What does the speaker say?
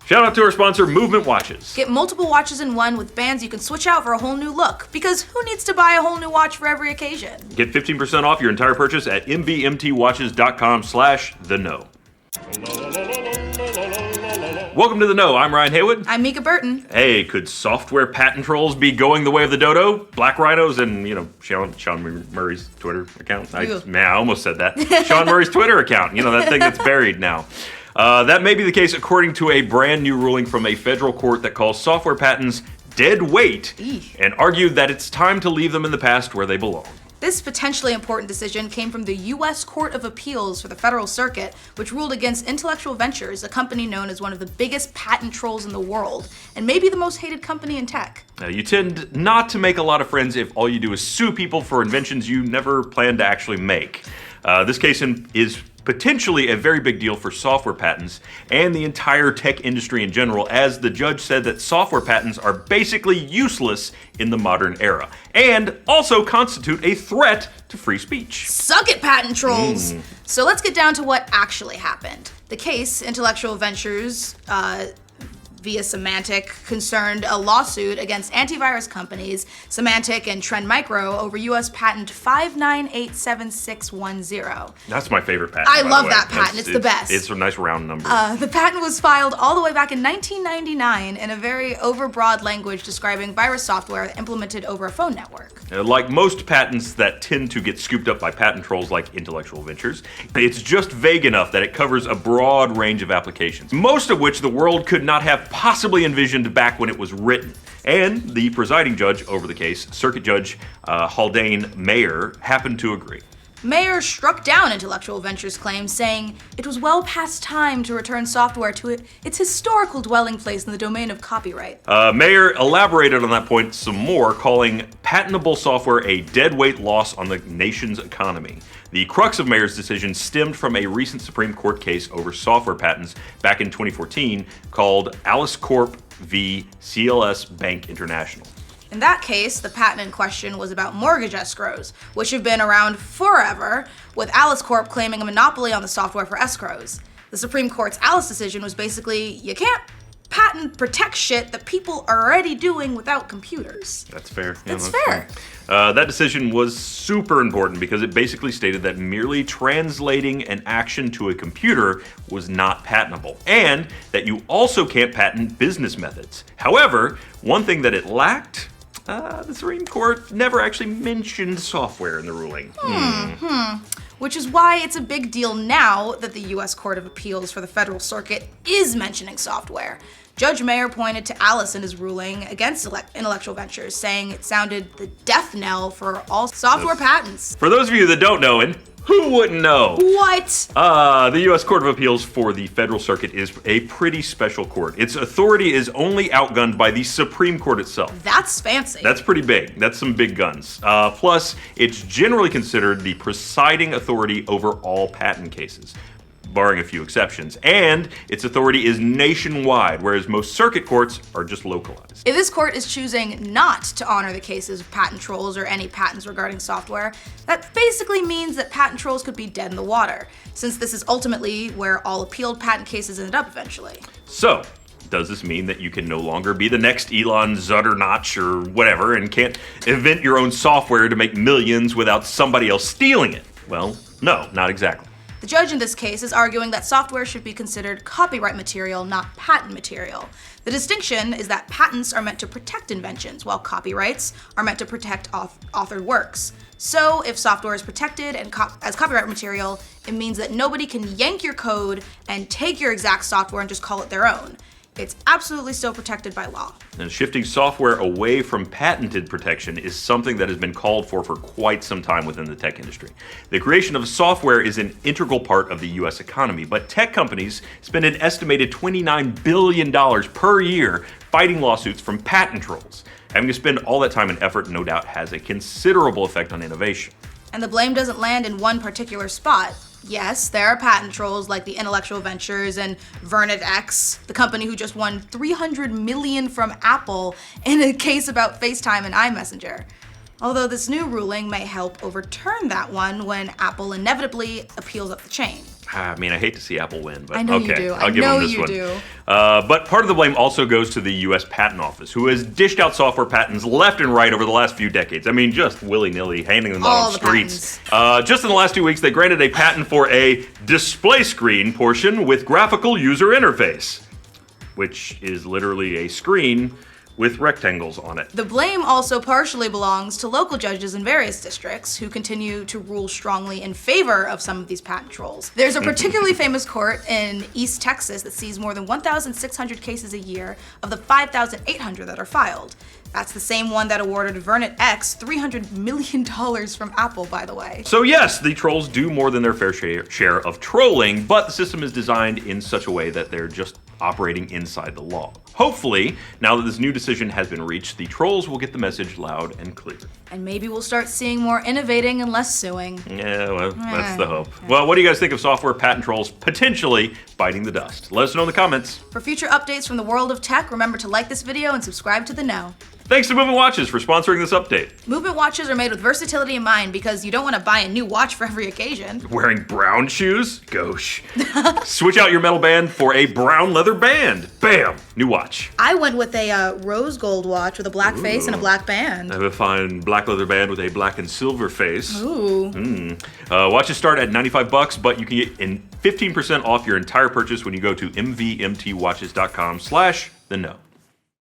Shout out to our sponsor, Movement Watches. Get multiple watches in one with bands you can switch out for a whole new look. Because who needs to buy a whole new watch for every occasion? Get 15% off your entire purchase at mbmtwatches.com/theknow. Welcome to The Know. I'm Ryan Haywood. I'm Mica Burton. Hey, could software patent trolls be going the way of the dodo? Black rhinos and, Sean Murray's Twitter account. I almost said that. Sean Murray's Twitter account. That thing that's buried now. That may be the case according to a brand new ruling from a federal court that calls software patents dead weight and argued that it's time to leave them in the past where they belong. This potentially important decision came from the U.S. Court of Appeals for the Federal Circuit, which ruled against Intellectual Ventures, a company known as one of the biggest patent trolls in the world, and maybe the most hated company in tech. You tend not to make a lot of friends if all you do is sue people for inventions you never planned to actually make. This case is potentially a very big deal for software patents and the entire tech industry in general, as the judge said that software patents are basically useless in the modern era and also constitute a threat to free speech. Suck it, patent trolls! So let's get down to what actually happened. The case, Intellectual Ventures, via Symantec, concerned a lawsuit against antivirus companies Symantec and Trend Micro over U.S. patent 5987610. That's my favorite patent. I love that patent. It's the best. It's a nice round number. The patent was filed all the way back in 1999 in a very overbroad language describing virus software implemented over a phone network. Like most patents that tend to get scooped up by patent trolls like Intellectual Ventures, it's just vague enough that it covers a broad range of applications, most of which the world could not have possibly envisioned back when it was written. And the presiding judge over the case, Circuit Judge Haldane Mayer, happened to agree. Mayer struck down Intellectual Ventures' claims, saying it was well past time to return software to its historical dwelling place in the domain of copyright. Mayer elaborated on that point some more, calling patentable software a deadweight loss on the nation's economy. The crux of Mayer's decision stemmed from a recent Supreme Court case over software patents back in 2014 called Alice Corp v. CLS Bank International. In that case, the patent in question was about mortgage escrows, which have been around forever, with Alice Corp claiming a monopoly on the software for escrows. The Supreme Court's Alice decision was basically, you can't patent protect shit that people are already doing without computers. That's fair. That's fair. That decision was super important because it basically stated that merely translating an action to a computer was not patentable, and that you also can't patent business methods. However, one thing that it lacked, the Supreme Court never actually mentioned software in the ruling. Which is why it's a big deal now that the U.S. Court of Appeals for the Federal Circuit is mentioning software. Judge Mayer pointed to Alice in his ruling against Intellectual Ventures, saying it sounded the death knell for all software patents. For those of you that don't know, and who wouldn't know? What? The U.S. Court of Appeals for the Federal Circuit is a pretty special court. Its authority is only outgunned by the Supreme Court itself. That's fancy. That's pretty big. That's some big guns. Plus, it's generally considered the presiding authority over all patent cases, barring a few exceptions. And its authority is nationwide, whereas most circuit courts are just localized. If this court is choosing not to honor the cases of patent trolls or any patents regarding software, that basically means that patent trolls could be dead in the water, since this is ultimately where all appealed patent cases ended up eventually. So, does this mean that you can no longer be the next Elon Zutternotch or whatever and can't invent your own software to make millions without somebody else stealing it? Well, no, not exactly. The judge in this case is arguing that software should be considered copyright material, not patent material. The distinction is that patents are meant to protect inventions, while copyrights are meant to protect authored works. So if software is protected and as copyright material, it means that nobody can yank your code and take your exact software and just call it their own. It's absolutely still protected by law. And shifting software away from patented protection is something that has been called for quite some time within the tech industry. The creation of software is an integral part of the U.S. economy, but tech companies spend an estimated $29 billion per year fighting lawsuits from patent trolls. Having to spend all that time and effort no doubt has a considerable effect on innovation. And the blame doesn't land in one particular spot. Yes, there are patent trolls like the Intellectual Ventures and VernetX, the company who just won $300 million from Apple in a case about FaceTime and iMessenger. Although this new ruling may help overturn that one when Apple inevitably appeals up the chain. I mean, I hate to see Apple win, but I know okay, you do. I'll I give know them this you one. do. But part of the blame also goes to the U.S. Patent Office, who has dished out software patents left and right over the last few decades. I mean, just willy-nilly handing them out All on the streets. Just in the last 2 weeks, they granted a patent for a display screen portion with graphical user interface, which is literally a screen with rectangles on it. The blame also partially belongs to local judges in various districts who continue to rule strongly in favor of some of these patent trolls. There's a particularly famous court in East Texas that sees more than 1,600 cases a year of the 5,800 that are filed. That's the same one that awarded Vernon X $300 million from Apple, by the way. So yes, the trolls do more than their fair share of trolling, but the system is designed in such a way that they're just operating inside the law. Hopefully, now that this new decision has been reached, the trolls will get the message loud and clear. And maybe we'll start seeing more innovating and less suing. Yeah, well, that's the hope. Well, what do you guys think of software patent trolls potentially biting the dust? Let us know in the comments. For future updates from the world of tech, remember to like this video and subscribe to The Know. Thanks to Movement Watches for sponsoring this update. Movement watches are made with versatility in mind because you don't want to buy a new watch for every occasion. Wearing brown shoes? Gosh. Switch out your metal band for a brown leather band. Bam! New watch. I went with a rose gold watch with a black face and a black band. I have a fine black leather band with a black and silver face. Ooh. Watches start at $95, but you can get 15% off your entire purchase when you go to mvmtwatches.com/theknow.